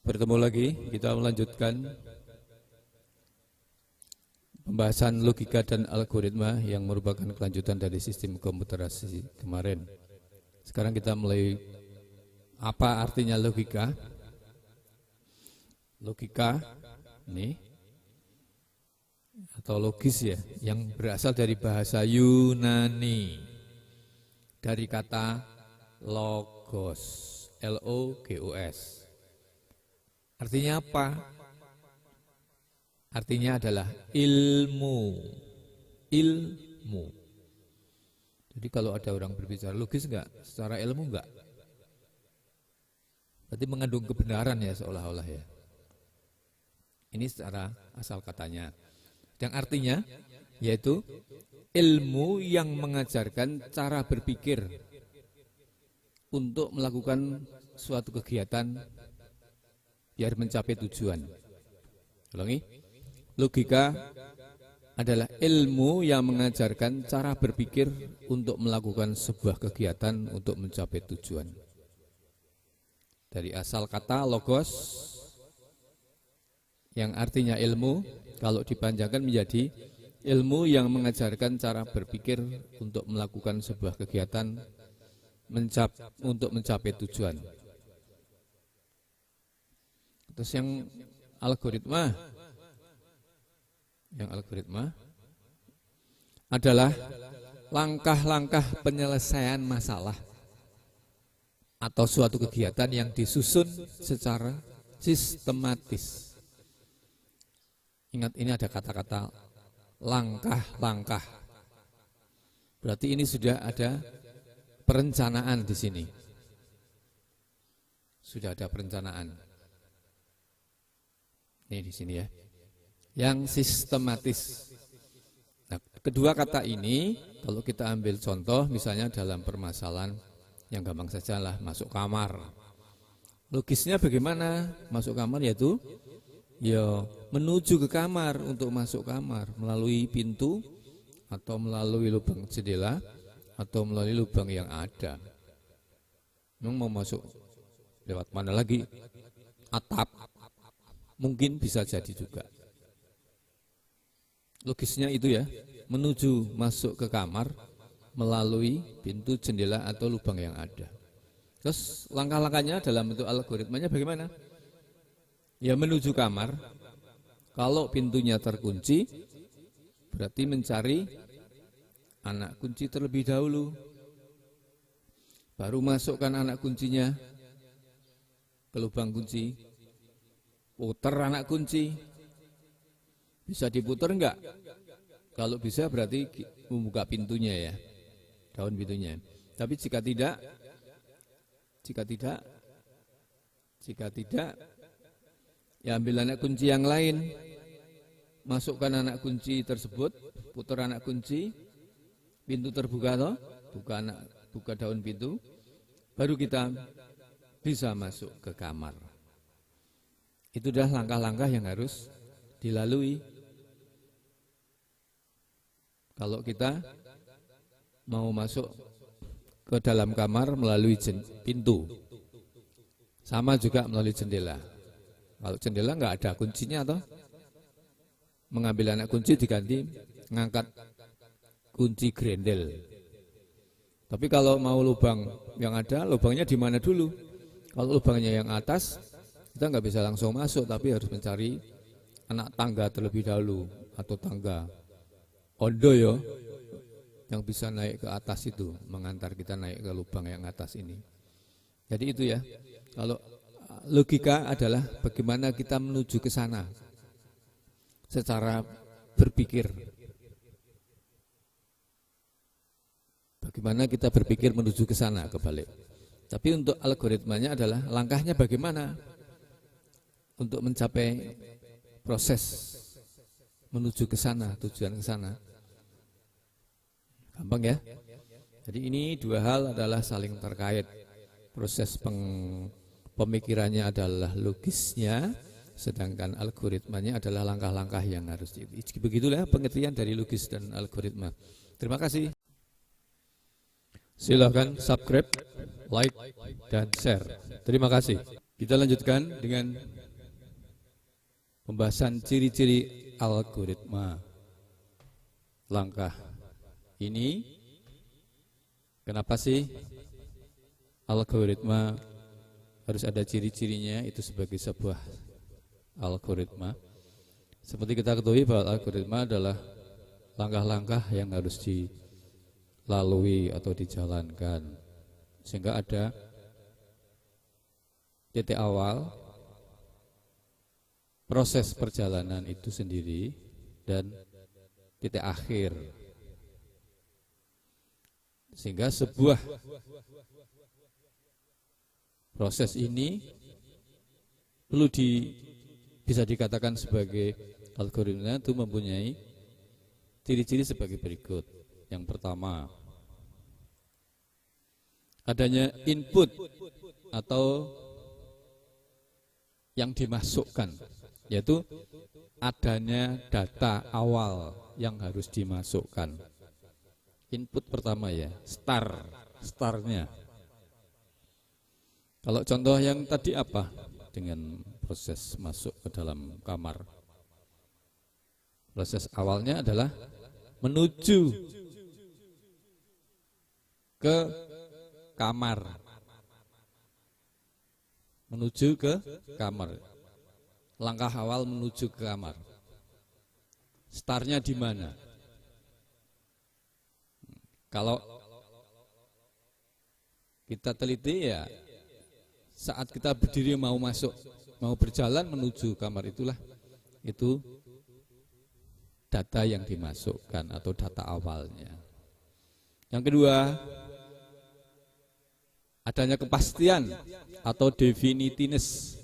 Bertemu lagi, kita melanjutkan pembahasan logika dan algoritma yang merupakan kelanjutan dari sistem komputerasi kemarin. Sekarang kita mulai apa artinya logika. Logika ini atau logis ya, yang berasal dari bahasa Yunani, dari kata logos, L-O-G-O-S. Artinya apa? Artinya adalah ilmu. Ilmu. Jadi kalau ada orang berbicara logis enggak? Secara ilmu enggak? Berarti mengandung kebenaran ya seolah-olah ya. Ini secara asal katanya. Yang artinya yaitu ilmu yang mengajarkan cara berpikir untuk melakukan suatu kegiatan biar mencapai tujuan. Ulangi. Logika adalah ilmu yang mengajarkan cara berpikir untuk melakukan sebuah kegiatan untuk mencapai tujuan. Dari asal kata logos yang artinya ilmu, kalau dipanjangkan menjadi ilmu yang mengajarkan cara berpikir untuk melakukan sebuah kegiatan untuk mencapai tujuan. Terus yang algoritma adalah langkah-langkah penyelesaian masalah atau suatu kegiatan yang disusun secara sistematis. Ingat, ini ada kata-kata langkah-langkah. Berarti ini sudah ada perencanaan di sini. Sudah ada perencanaan. Ini di sini ya. Yang sistematis. Nah, kedua kata ini kalau kita ambil contoh misalnya dalam permasalahan yang gampang saja lah, masuk kamar. Logisnya bagaimana masuk kamar? Yaitu ya menuju ke kamar. Untuk masuk kamar melalui pintu atau melalui lubang jendela atau melalui lubang yang ada. Memang mau masuk lewat mana lagi? Atap. Mungkin bisa jadi juga. Logisnya itu ya, menuju masuk ke kamar melalui pintu, jendela atau lubang yang ada. Terus langkah-langkahnya dalam bentuk algoritmanya bagaimana? Ya menuju kamar, kalau pintunya terkunci, berarti mencari anak kunci terlebih dahulu. Baru masukkan anak kuncinya ke lubang kunci. Putar anak kunci. Bisa diputar enggak? Kalau bisa berarti membuka pintunya ya, daun pintunya. Tapi jika tidak, ya ambil anak kunci yang lain. Masukkan anak kunci tersebut, putar anak kunci, pintu terbuka toh, buka daun pintu, baru kita bisa masuk ke kamar. Itu dah langkah-langkah yang harus dilalui. Kalau kita mau masuk ke dalam kamar melalui pintu, sama juga melalui jendela. Kalau jendela nggak ada kuncinya toh, mengambil anak kunci diganti ngangkat kunci grendel. Tapi kalau mau lubang yang ada, lubangnya di mana dulu? Kalau lubangnya yang atas, kita nggak bisa langsung masuk, tapi harus mencari anak tangga terlebih dahulu atau tangga ondo ya, yang bisa naik ke atas itu, mengantar kita naik ke lubang yang atas ini. Jadi itu ya, kalau logika adalah bagaimana kita menuju ke sana secara berpikir. Bagaimana kita berpikir menuju ke sana, kebalik. Tapi untuk algoritmanya adalah langkahnya bagaimana untuk mencapai proses menuju ke sana, tujuan ke sana. Gampang ya? Jadi ini dua hal adalah saling terkait. Proses pemikirannya adalah logisnya, sedangkan algoritmanya adalah langkah-langkah yang harus begitulah pengertian dari logis dan algoritma. Terima kasih. Silakan subscribe, like, dan share. Terima kasih. Kita lanjutkan dengan pembahasan ciri-ciri algoritma. Langkah ini, kenapa sih algoritma harus ada ciri-cirinya itu sebagai sebuah algoritma? Seperti kita ketahui bahwa algoritma adalah langkah-langkah yang harus dilalui atau dijalankan, sehingga ada titik awal proses perjalanan itu sendiri dan titik akhir, sehingga sebuah proses ini perlu bisa dikatakan sebagai algoritma itu mempunyai ciri-ciri sebagai berikut. Yang pertama, adanya input atau yang dimasukkan, yaitu adanya data awal yang harus dimasukkan. Input pertama ya, startnya. Kalau contoh yang tadi apa dengan proses masuk ke dalam kamar? Proses awalnya adalah menuju ke kamar. Menuju ke kamar. Langkah awal menuju ke kamar. Startnya di mana? Kalau kita teliti ya, saat kita berdiri mau masuk, mau berjalan menuju kamar itulah, itu data yang dimasukkan atau data awalnya. Yang kedua, adanya kepastian atau definiteness,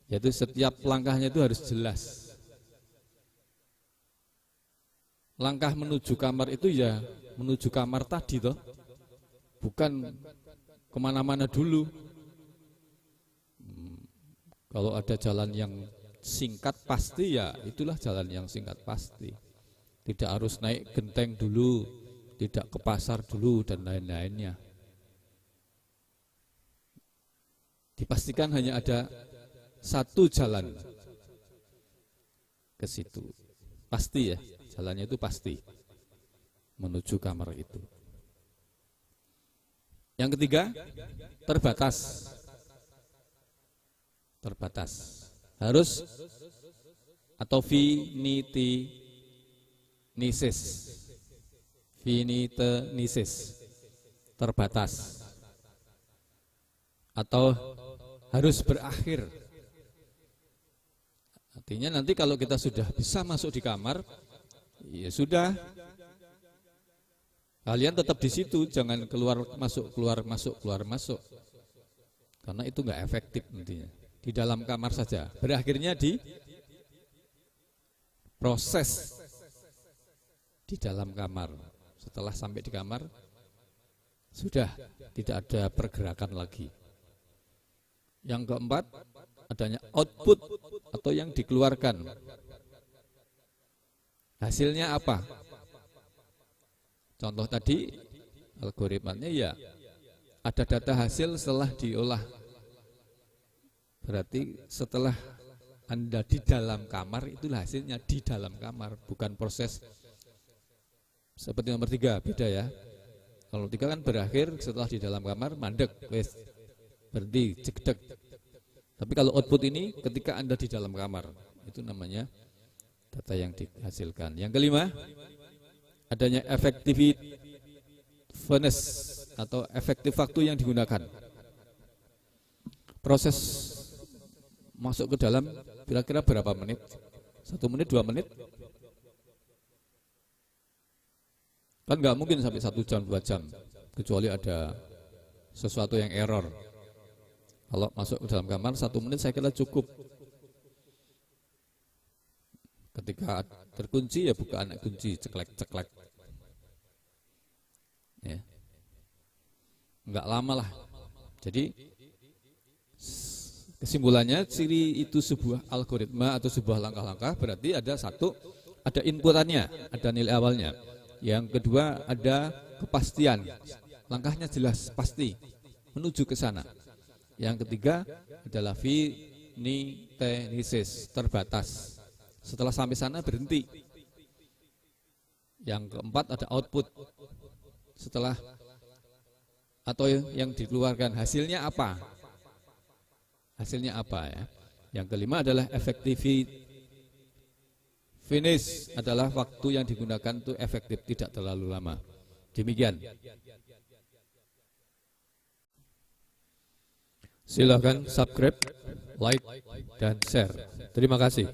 yaitu setiap langkahnya itu harus jelas. Langkah menuju kamar itu ya menuju kamar tadi toh, bukan kemana-mana dulu. Kalau ada jalan yang singkat pasti ya itulah jalan yang singkat pasti. Tidak harus naik genteng dulu, tidak ke pasar dulu dan lain-lainnya. Dipastikan hanya ada satu jalan ke situ. Pasti ya, jalannya itu pasti menuju kamar itu. Yang ketiga, terbatas. Terbatas. Harus atau finitenesis. Terbatas. Atau harus berakhir. Artinya nanti kalau kita sudah bisa masuk di kamar, ya sudah. Kalian tetap di situ, jangan keluar masuk. Karena itu enggak efektif nantinya. Di dalam kamar saja. Berakhirnya di proses di dalam kamar. Setelah sampai di kamar, sudah tidak ada pergerakan lagi. Yang keempat, adanya output atau yang dikeluarkan. Hasilnya apa? Contoh tadi, algoritmanya ya ada data hasil setelah diolah. Berarti setelah Anda di dalam kamar, itulah hasilnya di dalam kamar, bukan proses seperti nomor 3, beda ya. Kalau 3 kan berakhir setelah di dalam kamar, mandek, wes, berhenti, cekdek. Tapi kalau output ini ketika Anda di dalam kamar, itu namanya data yang dihasilkan. Yang kelima, adanya effectiveness atau efektif waktu yang digunakan. Proses masuk ke dalam kira-kira berapa menit? 1 menit, 2 menit? Kan nggak mungkin sampai 1 jam, 2 jam, kecuali ada sesuatu yang error. Kalau masuk ke dalam kamar 1 menit saya kira cukup. Ketika terkunci ya buka anak kunci, ceklek. Ya. Enggak lama lah. Jadi kesimpulannya ciri itu sebuah algoritma atau sebuah langkah-langkah berarti ada satu, ada inputannya, ada nilai awalnya. Yang kedua ada kepastian, langkahnya jelas pasti menuju ke sana. Yang ketiga adalah Finitesis, terbatas. Setelah sampai sana berhenti. Yang keempat ada output. Setelah atau yang dikeluarkan hasilnya apa? Hasilnya apa ya? Yang kelima adalah effectivity. Finish adalah waktu yang digunakan itu efektif, tidak terlalu lama. Demikian. Silakan subscribe, like, dan share. Terima kasih.